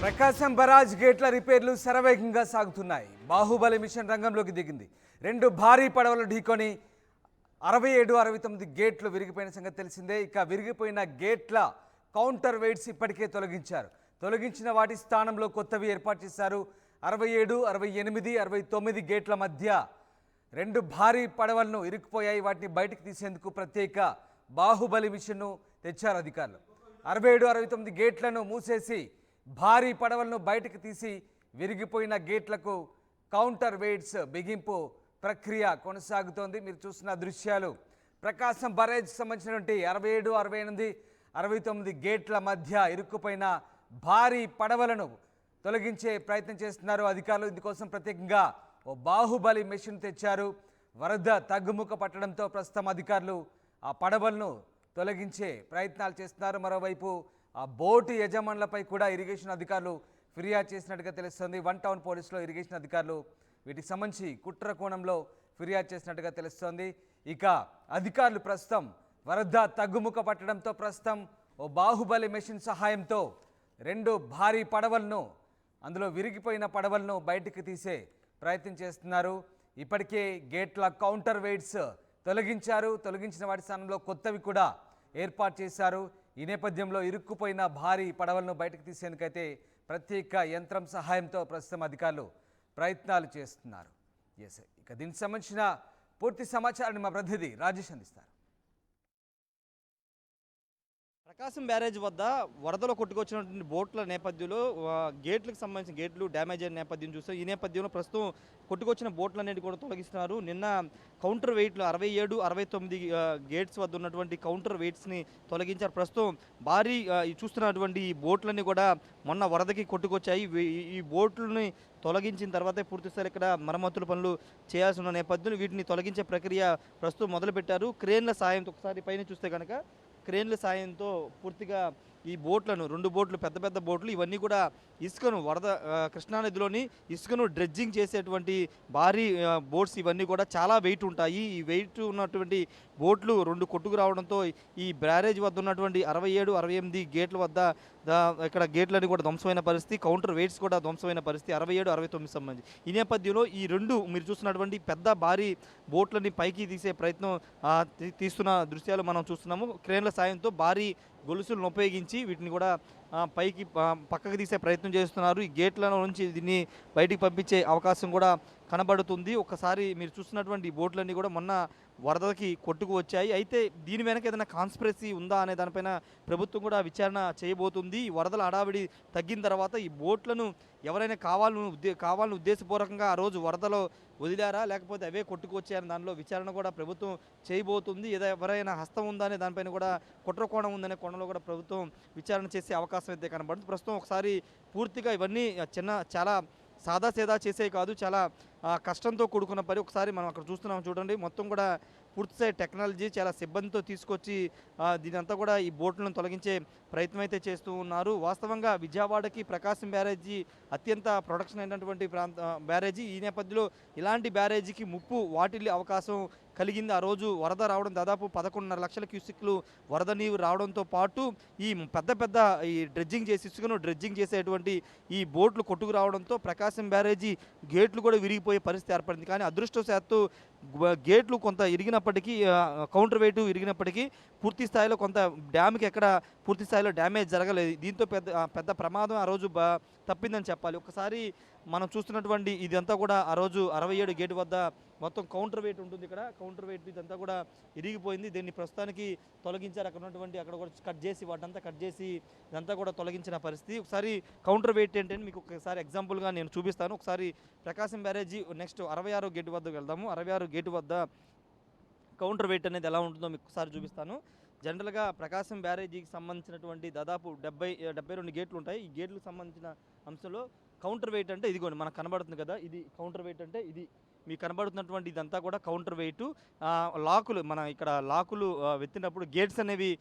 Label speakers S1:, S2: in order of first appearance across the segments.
S1: ప్రకాశం barrage గేట్ల రిపేర్లు శరవేగంగా సాగుతున్నాయి. బాహుబలి మిషన్ రంగంలోకి దిగింది. రెండు భారీ పడవలు ఢీకొని 67, 69 గేట్లు విరిగిపోయిన సంగతి తెలిసిందే. ఇక విరిగిపోయిన గేట్ల కౌంటర్ వెయిట్స్ ఇప్పటికే తొలగించారు. తొలగించిన వాటి స్థానంలో కొత్తవి ఏర్పాటు చేశారు. 67, 68, 69 గేట్ల మధ్య రెండు భారీ పడవలను ఇరుక్కుపోయాయి. వాటిని బయటకు తీసేందుకు ప్రత్యేక బాహుబలి మిషన్ను తెచ్చారు అధికారులు. 67, 69 గేట్లను మూసేసి భారీ పడవలను బయటకు తీసి విరిగిపోయిన గేట్లకు కౌంటర్ వెయిట్స్ బిగింపు ప్రక్రియ కొనసాగుతోంది. మీరు చూస్తున్న దృశ్యాలు ప్రకాశం బరేజ్కి సంబంధించినటువంటి 67, 68, 69 గేట్ల మధ్య ఇరుక్కుపోయిన భారీ పడవలను తొలగించే ప్రయత్నం చేస్తున్నారు అధికారులు. ఇందుకోసం ప్రత్యేకంగా ఓ బాహుబలి మెషిన్ తెచ్చారు. వరద తగ్గుముఖ పట్టడంతో ప్రస్తుతం అధికారులు ఆ పడవలను తొలగించే ప్రయత్నాలు చేస్తున్నారు. మరోవైపు ఆ బోటు యజమానులపై కూడా ఇరిగేషన్ అధికారులు ఫిర్యాదు చేసినట్టుగా తెలుస్తుంది. వన్ టౌన్ పోలీసులో ఇరిగేషన్ అధికారులు వీటికి సంబంధించి కుట్ర కోణంలో ఫిర్యాదు చేసినట్టుగా తెలుస్తోంది. ఇక అధికారులు ప్రస్తుతం వరద తగ్గుముఖ పట్టడంతో ప్రస్తుతం ఓ బాహుబలి మెషిన్ సహాయంతో రెండు భారీ పడవలను, అందులో విరిగిపోయిన పడవలను బయటికి తీసే ప్రయత్నం చేస్తున్నారు. ఇప్పటికే గేట్ల కౌంటర్ వెయిట్స్ తొలగించారు. తొలగించిన వాటి స్థానంలో కొత్తవి కూడా ఏర్పాటు చేశారు. ఈ నేపథ్యంలో ఇరుక్కుపోయిన భారీ పడవలను బయటకు తీసేందుకైతే ప్రత్యేక యంత్రం సహాయంతో ప్రస్తుతం అధికారులు ప్రయత్నాలు చేస్తున్నారు. ఇక దీనికి సంబంధించిన పూర్తి సమాచారాన్ని మా ప్రతినిధి రాజేష్ అందిస్తారు.
S2: ప్రకాశం బ్యారేజ్ వద్ద వరదలో కొట్టుకొచ్చినటువంటి బోట్ల నేపథ్యంలో గేట్లకు సంబంధించిన గేట్లు డ్యామేజ్ అయిన నేపథ్యం చూస్తాం. ఈ నేపథ్యంలో ప్రస్తుతం కొట్టుకొచ్చిన బోట్లన్నిటి కూడా తొలగిస్తున్నారు. నిన్న కౌంటర్ వెయిట్లు 67, 69 గేట్స్ వద్ద ఉన్నటువంటి కౌంటర్ వెయిట్స్ని తొలగించారు. ప్రస్తుతం భారీ చూస్తున్నటువంటి ఈ బోట్లన్నీ కూడా మొన్న వరదకి కొట్టుకొచ్చాయి. ఈ బోట్లని తొలగించిన తర్వాతే పూర్తిస్థాయి ఇక్కడ మరమ్మతుల పనులు చేయాల్సి ఉన్న నేపథ్యంలో వీటిని తొలగించే ప్రక్రియ ప్రస్తుతం మొదలుపెట్టారు. క్రేన్ల సాయంతో ఒకసారి పైన చూస్తే కనుక క్రేన్ల సాయంతో పూర్తిగా ఈ బోట్లను, రెండు బోట్లు, పెద్ద పెద్ద బోట్లు, ఇవన్నీ కూడా ఇసుకను కృష్ణానదిలోని ఇసుకను డ్రెడ్జింగ్ చేసేటువంటి భారీ బోట్స్ ఇవన్నీ కూడా చాలా వెయిట్ ఉంటాయి. ఈ వెయిట్ ఉన్నటువంటి బోట్లు రెండు కొట్టుకు రావడంతో ఈ బ్యారేజ్ వద్ద ఉన్నటువంటి 67, 68 గేట్ల వద్ద ఇక్కడ గేట్లన్నీ కూడా ధ్వంసమైన పరిస్థితి, కౌంటర్ వెయిట్స్ కూడా ధ్వంసమైన పరిస్థితి 67, 69 సంబంధించి. ఈ నేపథ్యంలో ఈ రెండు మీరు చూస్తున్నటువంటి పెద్ద భారీ బోట్లని పైకి తీసే ప్రయత్నం తీస్తున్న దృశ్యాలు మనం చూస్తున్నాము. క్రేన్ల సాయంతో భారీ గొలుసులను ఉపయోగించి వీటిని కూడా పక్కకు తీసే ప్రయత్నం చేస్తున్నారు. ఈ గేట్ల నుంచి దీన్ని బయటికి పంపించే అవకాశం కూడా కనబడుతుంది. ఒకసారి మీరు చూస్తున్నటువంటి బోట్లన్నీ కూడా మొన్న వరదకి కొట్టుకు వచ్చాయి. అయితే దీని వెనక ఏదైనా కాన్స్పిరసీ ఉందా అనే దానిపైన ప్రభుత్వం కూడా విచారణ చేయబోతుంది. ఈ వరదల హడావిడి తగ్గిన తర్వాత ఈ బోట్లను ఎవరైనా కావాలని ఉద్దేశపూర్వకంగా ఆ రోజు వరదలో వదిలారా, లేకపోతే అవే కొట్టుకొచ్చాయని దానిలో విచారణ కూడా ప్రభుత్వం చేయబోతుంది. ఎవరైనా హస్తం ఉందా అనే దానిపైన కూడా కుట్ర కోణం ఉందనే కోణంలో కూడా ప్రభుత్వం విచారణ చేసే అవకాశం అయితే కనబడుతుంది. ప్రస్తుతం ఒకసారి పూర్తిగా ఇవన్నీ చాలా సాదాసీదా చేసే కాదు, చాలా కష్టంతో కూడుకున్న పని. ఒకసారి మనం అక్కడ చూస్తున్నాం, చూడండి, మొత్తం కూడా పూర్తిస్థాయి టెక్నాలజీ చాలా సిబ్బందితో తీసుకొచ్చి దీనంతా కూడా ఈ బోట్లను తొలగించే ప్రయత్నం అయితే చేస్తూ ఉన్నారు. వాస్తవంగా విజయవాడకి ప్రకాశం బ్యారేజీ అత్యంత ప్రొడక్షన్ అయినటువంటి బ్యారేజీ. ఈ నేపథ్యంలో ఇలాంటి బ్యారేజీకి ముప్పు వాటిల్లే అవకాశం కలిగింది. ఆ రోజు వరద రావడం, దాదాపు 11.5 లక్షల క్యూసిక్లు వరద నీరు రావడంతో పాటు ఈ పెద్ద ఈ ఇసుకను డ్రెడ్జింగ్ చేసేటువంటి ఈ బోట్లు కొట్టుకు రావడంతో ప్రకాశం బ్యారేజీ గేట్లు కూడా విరిగిపోయే పరిస్థితి ఏర్పడింది. కానీ అదృష్టవశాత్తు గేట్లు కొంత ఇరిగినప్పటికీ, కౌంటర్ వెయిట్ ఇరిగినప్పటికీ పూర్తి స్థాయిలో కొంత డ్యామ్కి ఎక్కడ పూర్తి స్థాయిలో డ్యామేజ్ జరగలేదు. దీంతో పెద్ద ప్రమాదం ఆ రోజు తప్పిందని చెప్పాలి. ఒకసారి మనం చూస్తున్నటువంటి ఇదంతా కూడా ఆ రోజు 67 గేట్ వద్ద మొత్తం కౌంటర్ వెయిట్ ఉంటుంది. ఇక్కడ కౌంటర్ వెయిట్ ఇదంతా కూడా ఇరిగిపోయింది. దీన్ని ప్రస్తుతానికి తొలగించారు. అక్కడ కూడా కట్ చేసి ఇదంతా కూడా తొలగించిన పరిస్థితి. ఒకసారి కౌంటర్ వెయిట్ ఏంటంటే మీకు ఒకసారి ఎగ్జాంపుల్గా నేను చూపిస్తాను. ఒకసారి ప్రకాశం బ్యారేజీ నెక్స్ట్ 66 గేట్ వద్దకు వెళ్దాము. 66 గేటు వద్ద కౌంటర్ వెయిట్ అనేది ఎలా ఉంటుందో మీకు ఒకసారి చూపిస్తాను. జనరల్గా ప్రకాశం బ్యారేజీకి సంబంధించినటువంటి దాదాపు 72 గేట్లు ఉంటాయి. ఈ గేట్లకు సంబంధించిన అంశంలో కౌంటర్ వెయిట్ అంటే ఇదిగోండి మనకు కనబడుతుంది కదా, ఇది కౌంటర్ వెయిట్ అంటే ఇది మీకు కనబడుతున్నటువంటి ఇదంతా కూడా కౌంటర్ వెయిట్. లాకులు మన ఇక్కడ లాకులు వెత్తినప్పుడు గేట్స్ అనేవి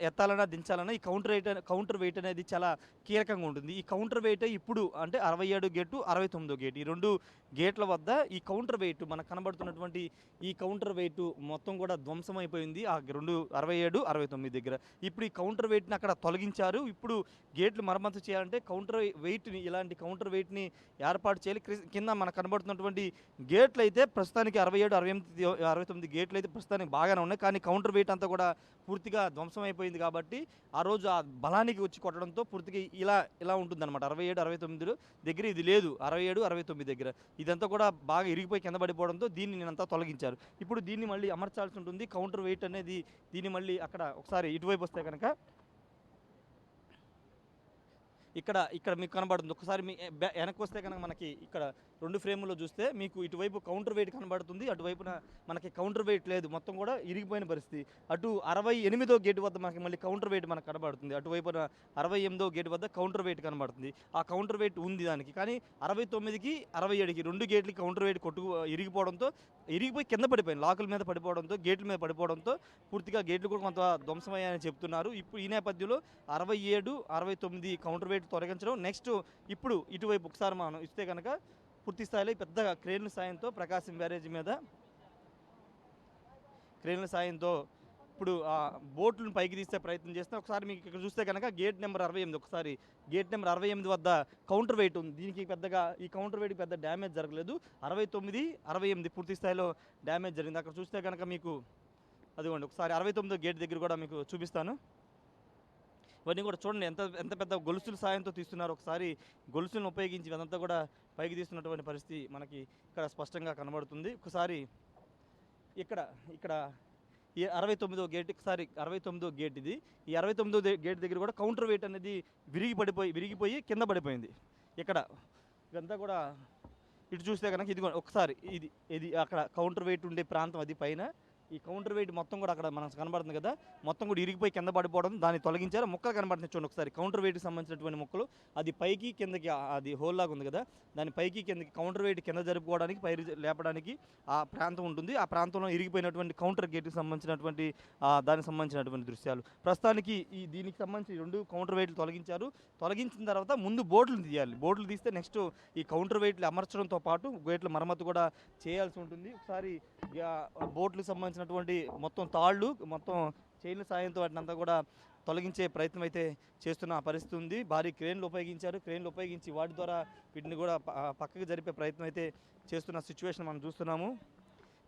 S2: ఎత్తాలన్నా దించాలన్నా ఈ కౌంటర్ వెయిట్ అనేది చాలా కీలకంగా ఉంటుంది. ఈ కౌంటర్ వెయిట్ ఇప్పుడు అంటే 67 గేటు 69 గేట్, ఈ 2 గేట్ల వద్ద ఈ కౌంటర్ వెయిట్ మనకు కనబడుతున్నటువంటి ఈ కౌంటర్ వెయిట్ మొత్తం కూడా ధ్వంసం అయిపోయింది. ఆ 67 69 దగ్గర ఇప్పుడు ఈ కౌంటర్ వెయిట్ని అక్కడ తొలగించారు. ఇప్పుడు గేట్లు మరమ్మతు చేయాలంటే కౌంటర్ వెయిట్ని, ఇలాంటి కౌంటర్ వెయిట్ని ఏర్పాటు చేయాలి. కింద మనకు కనబడుతున్నటువంటి గేట్లు అయితే ప్రస్తుతానికి 67 68 69 గేట్లు అయితే ప్రస్తుతానికి బాగానే ఉన్నాయి. కానీ కౌంటర్ వెయిట్ అంతా కూడా పూర్తిగా ధ్వంసం అయిపోయింది కాబట్టి ఆ రోజు ఆ బలానికి వచ్చి కొట్టడంతో పూర్తిగా ఇలా ఉంటుందన్నమాట. 67 69 దగ్గర ఇది లేదు, 67 69 దగ్గర ఇదంతా కూడా బాగా ఇరిగిపోయి కింద పడిపోవడంతో దీన్ని నేనంతా తొలగించారు. ఇప్పుడు దీన్ని మళ్ళీ అమర్చాల్సి ఉంటుంది. కౌంటర్ వెయిట్ అనేది దీన్ని మళ్ళీ అక్కడ ఒకసారి ఇటువైపు వస్తే కనుక ఇక్కడ మీకు కనబడుతుంది. ఒకసారి మీ వెనక్కి వస్తే కనుక మనకి ఇక్కడ 2 ఫ్రేముల్లో చూస్తే మీకు ఇటువైపు కౌంటర్ వెయిట్ కనబడుతుంది, అటువైపున మనకి కౌంటర్ వెయిట్ లేదు, మొత్తం కూడా ఇరిగిపోయిన పరిస్థితి. అటు 68వ గేట్ వద్ద మనకి మళ్ళీ కౌంటర్ వెయిట్ మనకు కనబడుతుంది, అటువైపున 68వ గేట్ వద్ద కౌంటర్ వెయిట్ కనబడుతుంది. ఆ కౌంటర్ వెయిట్ ఉంది దానికి. కానీ 69కి 67కి 2 గేట్లకి కౌంటర్ వెయిట్ ఇరిగిపోవడంతో ఇరిగిపోయి కింద పడిపోయింది, లాకుల మీద పడిపోవడంతో, గేట్ల మీద పడిపోవడంతో పూర్తిగా గేట్లు కూడా కొంత ధ్వంసమయ్యాయని చెప్తున్నారు. ఇప్పుడు ఈ నేపథ్యంలో 67 69 కౌంటర్ వెయిట్ తొలగించడం. నెక్స్ట్ ఇప్పుడు ఇటువైపు ఒకసారి మనం ఇస్తే కనుక పూర్తి స్థాయిలో పెద్ద క్రేన్ల సాయంతో ప్రకాశం బ్యారేజీ మీద క్రేన్ల సాయంతో ఇప్పుడు ఆ బోట్లను పైకి తీసే ప్రయత్నం చేస్తాం. ఒకసారి మీకు ఇక్కడ చూస్తే కనుక గేట్ నెంబర్ 68, ఒకసారి గేట్ నెంబర్ 68 వద్ద కౌంటర్ వెయిట్ ఉంది. దీనికి పెద్దగా ఈ కౌంటర్ వెయిట్కి పెద్ద డ్యామేజ్ జరగలేదు. 69 68 పూర్తి స్థాయిలో డ్యామేజ్ జరిగింది. అక్కడ చూస్తే కనుక మీకు అదిగోండి, ఒకసారి 69వ గేట్ దగ్గర కూడా మీకు చూపిస్తాను. ఇవన్నీ కూడా చూడండి ఎంత పెద్ద గొలుసుల సాయంతో తీస్తున్నారు. ఒకసారి గొలుసులను ఉపయోగించి ఇదంతా కూడా పైకి తీస్తున్నటువంటి పరిస్థితి మనకి ఇక్కడ స్పష్టంగా కనబడుతుంది. ఒకసారి ఇక్కడ ఈ 69వ గేట్, ఒకసారి 69వ గేట్ ఇది. ఈ 69వ గేట్ దగ్గర కూడా కౌంటర్ వెయిట్ అనేది విరిగిపోయి కింద పడిపోయింది. ఇక్కడ ఇదంతా కూడా ఇటు చూస్తే కనుక ఇది ఒకసారి ఇది అక్కడ కౌంటర్ వెయిట్ ఉండే ప్రాంతం, అది పైన ఈ కౌంటర్ వెయిట్ మొత్తం కూడా అక్కడ మనకు కనబడుతుంది కదా, మొత్తం కూడా ఇరిగిపోయి కింద పడిపోవడం, దాన్ని తొలగించారు. ముక్కలు కనబడుతుంది చూడండి ఒకసారి, కౌంటర్ వెయిట్కి సంబంధించినటువంటి ముక్కలు. అది పైకి కిందకి, అది హోల్ లాగా ఉంది కదా, దాని పైకి కిందకి కౌంటర్ వెయిట్ కింద జరుపుకోవడానికి, పై లేపడానికి ఆ ప్రాంతం ఉంటుంది. ఆ ప్రాంతంలో ఇరిగిపోయినటువంటి కౌంటర్ గేట్కి సంబంధించినటువంటి దానికి సంబంధించినటువంటి దృశ్యాలు. ప్రస్తుతానికి దీనికి సంబంధించి 2 కౌంటర్ వెయిట్లు తొలగించారు. తొలగించిన తర్వాత ముందు బోట్లు తీయాలి. బోట్లు తీస్తే నెక్స్ట్ ఈ కౌంటర్ వెయిట్లు అమర్చడంతో పాటు గేట్ల మరమ్మతు కూడా చేయాల్సి ఉంటుంది. ఒకసారి బోట్లకు సంబంధించినటువంటి మొత్తం తాళ్ళు, మొత్తం చైన్ల సాయంతో వాటిని అంతా కూడా తొలగించే ప్రయత్నం అయితే చేస్తున్న పరిస్థితి ఉంది. భారీ క్రేన్లు ఉపయోగించారు. క్రేన్లు ఉపయోగించి వాటి ద్వారా వీటిని కూడా పక్కకు జరిపే ప్రయత్నం అయితే చేస్తున్న సిచ్యువేషన్ మనం చూస్తున్నాము.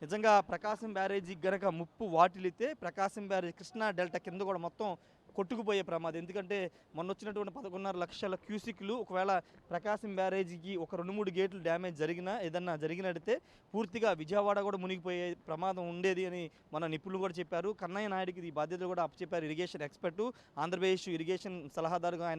S2: నిజంగా ప్రకాశం బ్యారేజీకి గనక ముప్పు వాటిల్లితే ప్రకాశం బ్యారేజ్ కృష్ణా డెల్టా కింద కూడా మొత్తం కొట్టుకుపోయే ప్రమాదం. ఎందుకంటే మొన్న వచ్చినటువంటి 11.5 లక్షల క్యూసిక్లు ఒకవేళ ప్రకాశం బ్యారేజీకి ఒక 2-3 గేట్లు డ్యామేజ్ ఏదన్నా జరిగినట్టయితే పూర్తిగా విజయవాడ కూడా మునిగిపోయే ప్రమాదం ఉండేది అని మన నిపుణులు కూడా చెప్పారు. కన్నయ్య నాయుడికి ఈ బాధ్యతలు కూడా అప్పచెప్పారు. ఇరిగేషన్ ఎక్స్పర్టు, ఆంధ్రప్రదేశ్ ఇరిగేషన్ సలహాదారుగా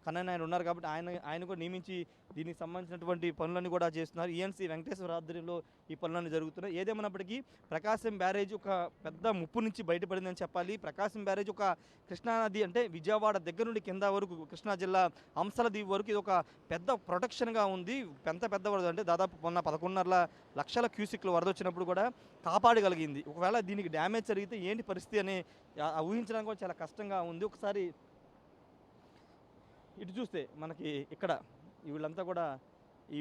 S2: కన్నయ్య నాయుడు ఉన్నారు కాబట్టి ఆయన కూడా నియమించి దీనికి సంబంధించినటువంటి పనులన్నీ కూడా చేస్తున్నారు. ఈఎన్సీ వెంకటేశ్వర ఆధ్వర్యంలో ఈ పనులన్నీ జరుగుతున్నాయి. ఏదేమన్నప్పటికీ ప్రకాశం బ్యారేజ్ ఒక పెద్ద ముప్పు నుంచి బయటపడిందని చెప్పాలి. ప్రకాశం బ్యారేజ్ ఒక కృష్ణానది అంటే విజయవాడ దగ్గర నుండి కింద వరకు కృష్ణా జిల్లా అంశల దీవి వరకు ఇది ఒక పెద్ద ప్రొటెక్షన్గా ఉంది. పెద్ద వరద అంటే దాదాపు మొన్న 11.5 లక్షల క్యూసిక్లు వరద వచ్చినప్పుడు కూడా కాపాడగలిగింది. ఒకవేళ దీనికి డ్యామేజ్ జరిగితే ఏంటి పరిస్థితి అని ఊహించడానికి కూడా చాలా కష్టంగా ఉంది. ఒకసారి ఇటు చూస్తే మనకి ఇక్కడ వీళ్ళంతా కూడా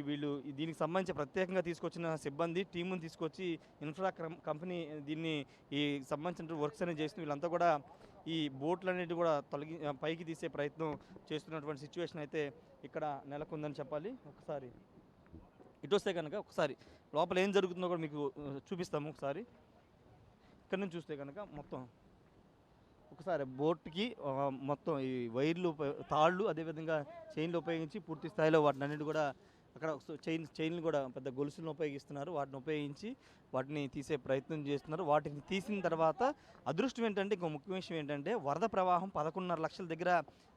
S2: వీళ్ళు దీనికి సంబంధించి ప్రత్యేకంగా తీసుకొచ్చిన సిబ్బంది టీముని తీసుకొచ్చి ఇన్ఫ్రా కంపెనీ దీన్ని ఈ సంబంధించిన వర్క్స్ అనేది చేస్తుంది. వీళ్ళంతా కూడా ఈ బోట్లన్నిటి కూడా పైకి తీసే ప్రయత్నం చేస్తున్నటువంటి సిచ్యువేషన్ అయితే ఇక్కడ నెలకొందని చెప్పాలి. ఒకసారి ఇటు వస్తే కనుక ఒకసారి లోపల ఏం జరుగుతుందో కూడా మీకు చూపిస్తాము. ఒకసారి ఇక్కడ నుంచి చూస్తే కనుక మొత్తం ఒకసారి బోట్కి మొత్తం ఈ వైర్లు, తాళ్ళు, అదేవిధంగా చైన్లు ఉపయోగించి పూర్తి స్థాయిలో వాటిని అన్నిటి కూడా అక్కడ చైన్లు కూడా పెద్ద గొలుసులను ఉపయోగిస్తున్నారు. వాటిని ఉపయోగించి వాటిని తీసే ప్రయత్నం చేస్తున్నారు. వాటిని తీసిన తర్వాత అదృష్టం ఏంటంటే ఇంకో ముఖ్య విషయం ఏంటంటే వరద ప్రవాహం 11.5 లక్షల దగ్గర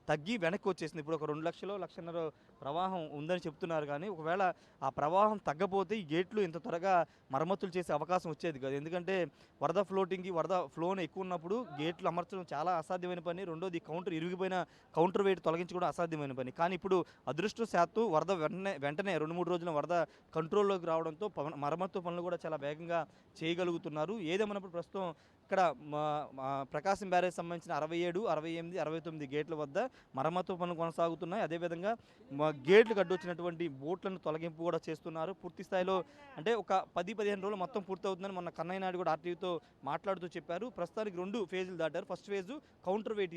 S2: తగ్గి వెనక్కి వచ్చేసింది. ఇప్పుడు ఒక 2 లక్షలు, 1.5 ప్రవాహం ఉందని చెప్తున్నారు కానీ ఒకవేళ ఆ ప్రవాహం తగ్గపోతే ఈ గేట్లు ఇంత త్వరగా మరమ్మతులు చేసే అవకాశం వచ్చేది కాదు. ఎందుకంటే వరద ఫ్లోని ఎక్కువ ఉన్నప్పుడు గేట్లు అమర్చడం చాలా అసాధ్యమైన పని. రెండోది ఇరిగిపోయిన కౌంటర్ వెయిట్ తొలగించడం అసాధ్యమైన పని. కానీ ఇప్పుడు అదృష్టవశాత్తు వరద వెంటనే 2-3 రోజుల వరద కంట్రోల్లోకి రావడంతో మరమ్మతు పనులు కూడా చాలా వేగంగా చేయగలుగుతున్నారు. ఏదేమన్నప్పుడు ప్రస్తుతం ఇక్కడ ప్రకాశం బ్యారేజ్ సంబంధించిన 67, 68, 69 గేట్ల వద్ద మరమ్మతు పనులు కొనసాగుతున్నాయి. అదేవిధంగా గేట్లు కట్టొచ్చినటువంటి బోట్లను తొలగింపు కూడా చేస్తున్నారు. పూర్తి స్థాయిలో అంటే ఒక 10-15 రోజులు మొత్తం పూర్తవుతుందని మొన్న కన్నయ్య నాయుడు కూడా ఆర్టీవీతో మాట్లాడుతూ చెప్పారు. ప్రస్తుతానికి 2 ఫేజులు దాటారు. ఫస్ట్ ఫేజు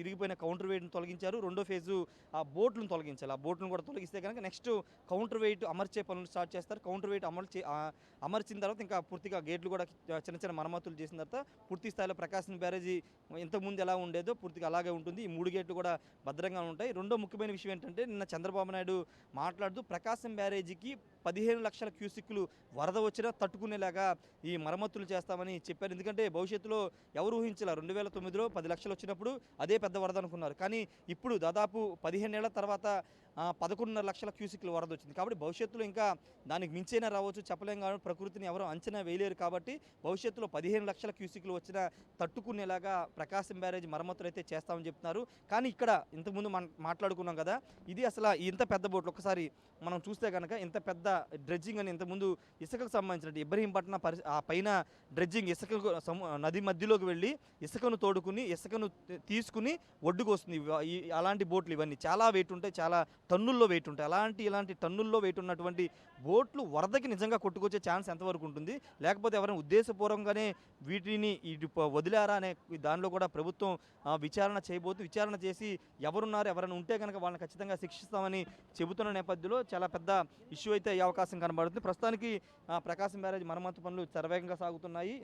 S2: ఇరిగిపోయిన కౌంటర్ వెయిట్ను తొలగించారు. రెండో ఫేజు ఆ బోట్లను తొలగించాలి. ఆ బోట్లను కూడా తొలగిస్తే కనుక నెక్స్ట్ కౌంటర్ వెయిట్ అమర్చే పనులు స్టార్ట్ చేస్తారు. కౌంటర్ వెయిట్ అమర్చిన తర్వాత ఇంకా పూర్తిగా గేట్లు కూడా చిన్న చిన్న మరమ్మతులు చేసిన తర్వాత పూర్తి స్థాయిలో ప్రకాశం బ్యారేజీ ఇంతకుముందు ఎలా ఉండేదో పూర్తిగా అలాగే ఉంటుంది. ఈ 3 గేట్లు కూడా భద్రంగా ఉంటాయి. రెండో ముఖ్యమైన విషయం ఏంటంటే నిన్న చంద్రబాబు నాయుడు మాట్లాడుతూ ప్రకాశం బ్యారేజీకి 15 లక్షల క్యూసిక్లు వరద వచ్చినా తట్టుకునేలాగా ఈ మరమ్మతులు చేస్తామని చెప్పారు. ఎందుకంటే భవిష్యత్తులో ఎవరు ఊహించాల 2009లో 10 లక్షలు వచ్చినప్పుడు అదే పెద్ద వరద అనుకున్నారు. కానీ ఇప్పుడు దాదాపు 15 ఏళ్ల తర్వాత 11.5 లక్షల క్యూసిక్లు వరద వచ్చింది. కాబట్టి భవిష్యత్తులో ఇంకా దానికి మించైనా రావచ్చు, చెప్పలేం. కాబట్టి ప్రకృతిని ఎవరు అంచనా వేయలేరు. కాబట్టి భవిష్యత్తులో 15 లక్షల క్యూసిక్లు వచ్చినా తట్టుకునేలాగా ప్రకాశం బ్యారేజ్ మరమ్మతులు అయితే చేస్తామని చెప్తున్నారు. కానీ ఇక్కడ ఇంతకుముందు మనం మాట్లాడుకున్నాం కదా, ఇది అసలు ఇంత పెద్ద బోట్లు ఒకసారి మనం చూస్తే కనుక ఇంత పెద్ద డ్రెడ్జింగ్ అని ఇంతకుముందు ఇసుకకు సంబంధించిన ఇబ్రహీంపట్నం ఆ పైన డ్రెడ్జింగ్ ఇసుక నది మధ్యలోకి వెళ్ళి ఇసుకను తోడుకుని ఇసుకను తీసుకుని ఒడ్డుకు వస్తుంది. అలాంటి బోట్లు ఇవన్నీ చాలా వెయిట్ ఉంటాయి, చాలా టన్నుల్లో వెయిట్ ఉంటాయి. ఇలాంటి టన్నుల్లో వెయిట్ ఉన్నటువంటి బోట్లు వరదకి నిజంగా కొట్టుకొచ్చే ఛాన్స్ ఎంతవరకు ఉంటుంది, లేకపోతే ఎవరైనా ఉద్దేశపూర్వకంగానే వీటిని ఇటు వదిలారా అనే దానిలో కూడా ప్రభుత్వం విచారణ చేసి ఎవరైనా ఉంటే కనుక వాళ్ళని ఖచ్చితంగా శిక్షిస్తామని చెబుతున్న నేపథ్యంలో చాలా పెద్ద ఇష్యూ అయితే అయ్యే అవకాశం కనబడుతుంది. ప్రస్తుతానికి ప్రకాశం బ్యారేజ్ మరమ్మతు పనులు శరవేగంగా సాగుతున్నాయి.